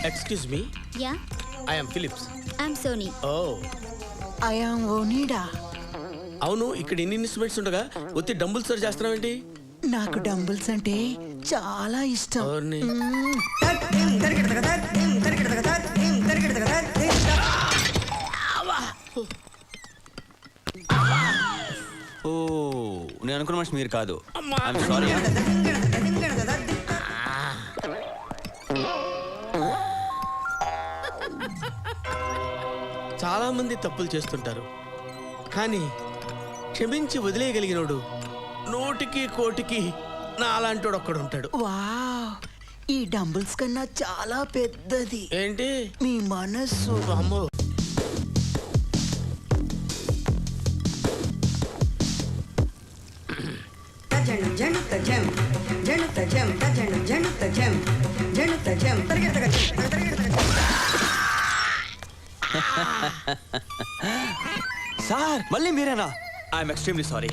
Excuse me. Yeah, I am Philips. I'm Sony. Oh. I am Onida. అవును ఇక్కడ ఇన్ని instruments ఉండగా ఒత్తి డంబుల్స్ చేస్తున్నావేంటి? నాకు డంబుల్స్ అంటే చాలా ఇష్టం. ఎవరిని? ఓ నేను అనుకున్న మనిషి మీరు కాదు. అమ్మా. I'm sorry. చాలా మంది తప్పులు చేస్తుంటారు, కానీ క్షమించి వదిలేయగలిగినోడు నూటికి కోటికి నా అలాంటోడు ఒక్కడు ఉంటాడు. వావ్, ఈ డంబుల్స్ కన్నా చాలా పెద్దది. ఏంటి? మీ మనస్సు. అమ్మో. సార్ మళ్ళీ మీరేనా? I'm extremely sorry.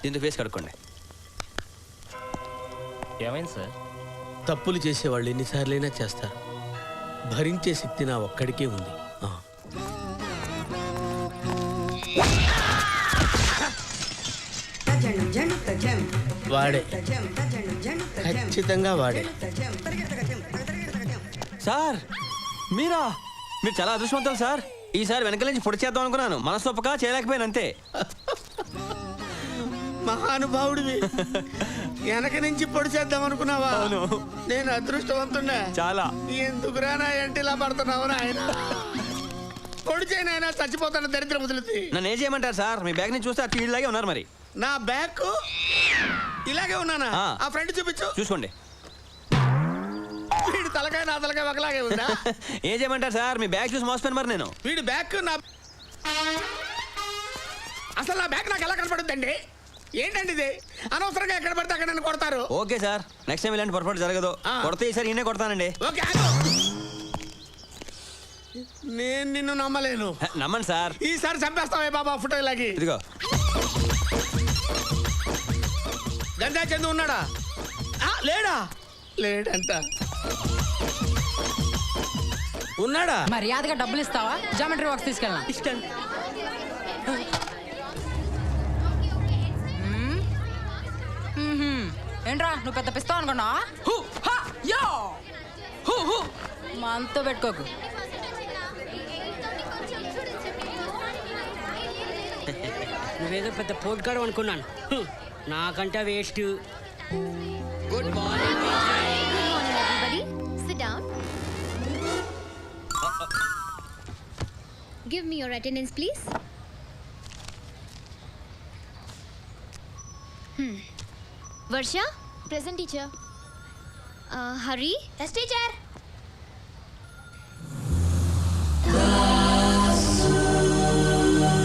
దీంతో ఫేస్ కడుక్కోండి. ఏమైంది సార్? తప్పులు చేసేవాళ్ళు ఎన్నిసార్లైనా చేస్తారు, భరించే శక్తి నా ఒక్కడికే ఉంది. వాడే, ఖచ్చితంగా వాడే. సార్ మీరా? మీరు చాలా అదృష్టవంతులు సార్. ఈసారి వెనక నుంచి పొడి చేద్దాం అనుకున్నాను, మనసొప్పక చేయలేకపోయాను అంతే. మహానుభావుడివి, వెనక నుంచి పొడి చేద్దాం అనుకున్నావా? అవును. నేను అదృష్టవంతున్నా చాలా. ఎందుకురా నా ఎంటిలా పడుతున్నావు ఆయన? పొడి చేయనైనా చచ్చిపోతాను దరిద్ర ముదులుతి. నన్ను ఏం చేయమంటారు సార్? మీ బ్యాగ్ నుంచి చూస్తే అటు ఇలాగే ఉన్నారు. మరి నా బ్యాగ్ ఇలాగే ఉన్నానా? ఆ ఫ్రెండ్ చూపించు. చూసుకోండి. వీడి తలకాయ నా తలకాయ ఒకలాగే ఉందా? ఏం చేయమంటారు సార్? మీ బ్యాగ్ చూసి మోసపోయాను మరి నేను. వీడి బ్యాగ్ నా అసలు నా బ్యాగ్ నాకు ఎలా కనపడుద్దండి? ఏంటండి ఇది? అనవసరంగా ఎక్కడ పడితే అక్కడ నన్ను కొడతారు. ఓకే సార్, నెక్స్ట్ టైం ఇలాంటి పొరపాటు జరగదు. కొడితే ఈసారి ఈయనే కొడతానండి. ఓకే. నేను నిన్ను నమ్మలేను. నమ్మండి సార్. ఈసారి చంపేస్తావే బాబా ఫోటో ఇలాగి. ఇదిగో. గంజా చందు ఉన్నాడా? లేడా? లేడంట. ఉన్నాడా? మర్యాదగా డబ్బులు ఇస్తావా? జామెట్రీ బాక్స్ తీసుకెళ్ళా. ఇష్టం. ఏంట్రా నువ్వు పెద్ద పిస్తావు అనుకున్నా? మనతో పెట్టుకోకు. నువ్వేదో పెద్ద పోట్గాడు అనుకున్నాను, నాకంటే waste. Good morning, everybody. Sit down. Give me your attendance, please. Varsha? Present, teacher. Hari? Yes, teacher.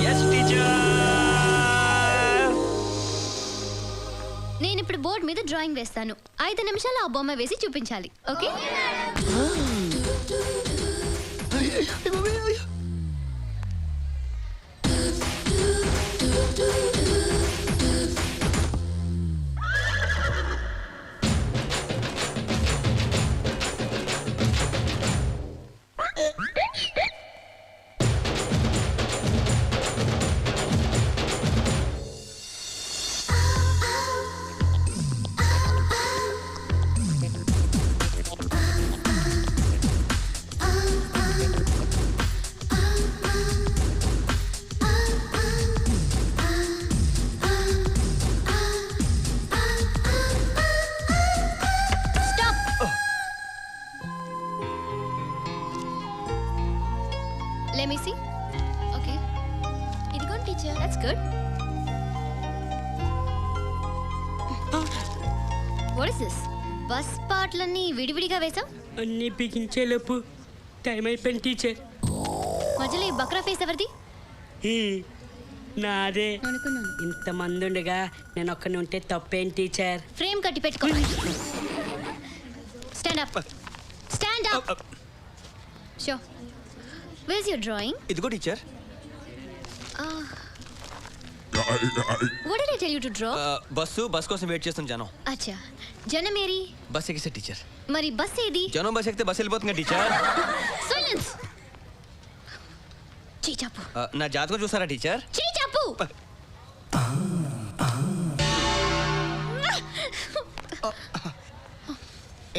Yes, teacher. నేను ఇప్పుడు బోర్డు మీద డ్రాయింగ్ వేస్తాను. 5 నిమిషాలు ఆ బొమ్మ వేసి చూపించాలి. Okay? Let me see. Okay. Idigon teacher. That's good. What is this? Bus పాటలన్నీ విడివిడిగా వేసాం. అన్నీ బిగించేలోపు టైం అయిపోయింది టీచర్. మధ్యలో ఈ బక్రా ఫేస్ ఎవరిది? నాదే. అనుకున్నాను. ఇంతమంది ఉండగా నేను ఒక్కని ఉంటే తప్పేం టీచర్? ఫ్రేమ్ కట్టి పెట్టుకో. Stand up. Stand up. Show. Where's your drawing? ఇదిగో teacher. What did I tell you to draw? Bus కోసం వెయిట్ చేస్తున్న జనం. అచ్చా జనమేరి బస్ ఎక్కిసే టీచర్. మరి బస్ ఏది? జనం బస్ ఎక్కితే బస్ వెళ్ళిపోతుంది టీచర్. సైలెన్స్. చీచాపు. నా జాతకం చూసారా టీచర్? చీచాపు.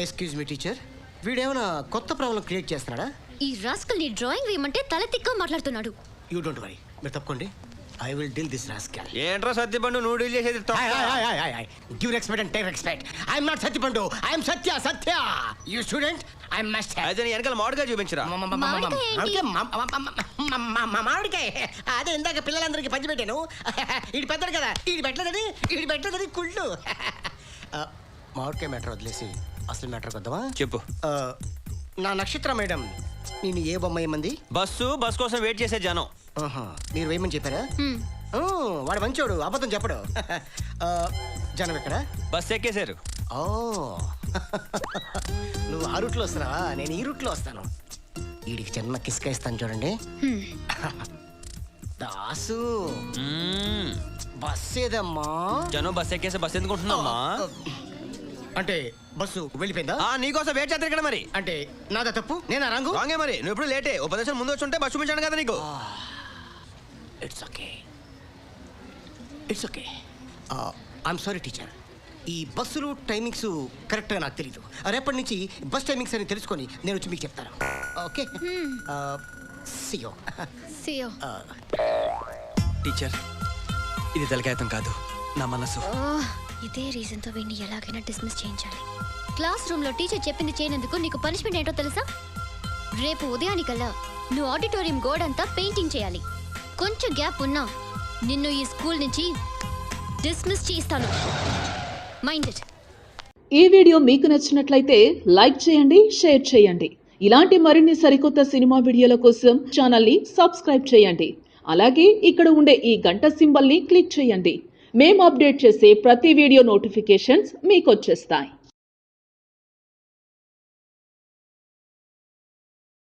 ఎక్స్క్యూజ్ మీ టీచర్, వీడేమైనా కొత్త ప్రాబ్లం క్రియేట్ చేస్తున్నాడా? ఈ రాస్కల్ ని డ్రాయింగ్ వేయమంటే తల తిక్క మాట్లాడుతున్నాడు. యూ డోంట్ వరీ, మీరు తప్పుకోండి. I will deal this rascal. ఏంట్రా సత్యపండు నువ్వు డీల్ చేసేది? Give respect and take respect. I am not Satyapandu, I am Satya. You student, I must have. అయితే నీ వెనకాల మామిడికాయ చూపించరా. మామిడికాయ అదే ఇందాక పిల్లలందరికీ పంచి పెట్టాను. ఈడు పెద్దడు కదా, ఈడు పెట్టలేదని కుళ్ళు. మామిడికాయ మ్యాటర్ వదిలేసి అసలు మ్యాటర్ వద్దామా? చెప్పు. నా నక్షత్ర మేడం నేను ఏ బొమ్మ ఏమంది? బస్ కోసం వెయిట్ చేసే జనం. మీరు వేయమని చెప్పారా? వాడు మంచోడు, అబద్ధం చెప్పడు. జనం ఎక్కడ? బస్ ఎక్కేశారు. ఓ నువ్వు ఆ రూట్లో వస్తున్నావా? నేను ఈ రూట్లో వస్తాను. వీడికి చిన్న కిస్క ఇస్తాను చూడండి. దాసు బస్ ఏదమ్మా? జనం బస్ ఎక్కేసే బస్ ఎందుకు ఉంటున్నామ్మా? అంటే బస్సు వెళ్ళిపోయిందా? నీకోసం వెయిట్ చేస్తారు ఇక్కడ. మరి అంటే నాదా తప్పు? నేనా రంగు? రాంగే మరి. నువ్వు ఎప్పుడు లేటే. ఓ 10 నిమిషాలు ముందు వచ్చి ఉంటే బస్ చూపించాను కదా నీకు. It's okay. I'm sorry teacher. ఈ బస్సులు టైమింగ్స్ కరెక్ట్గా నాకు తెలీదు. రేపటి నుంచి బస్ టైమింగ్స్ అని తెలుసుకొని నేను వచ్చి మీకు చెప్తాను. ఓకే సియో. టీచర్ ఇది తలకాయతం కాదు, నా మనసు. ఇదే రీజన్ తో వీడిని ఎలాగైనా డిస్మిస్ చేయించాలి. క్లాస్ రూమ్ లో టీచర్ చెప్పింది చేయనందుకు నీకు పనిష్మెంట్ ఏంటో తెలుసా? రేపు ఉదయానికల్లా నువ్వు ఆడిటోరియం గోడ అంతా పెయింటింగ్ చేయాలి. కొంచెం గ్యాప్ ఉన్నా నిన్ను ఈ స్కూల్ నుంచి డిస్మిస్ చేస్తాను. Mind it. ఈ వీడియో మీకు నచ్చినట్లయితే లైక్ చేయండి, షేర్ చేయండి. ఇలాంటి మరిన్ని సరికొత్త సినిమా వీడియోల కోసం ఛానల్ని సబ్స్క్రైబ్ చేయండి. అలాగే ఇక్కడ ఉండే ఈ గంట సింబల్ని క్లిక్ చేయండి. మేము అప్డేట్ చేసే ప్రతి వీడియో నోటిఫికేషన్స్ మీకు వచ్చేస్తాయి.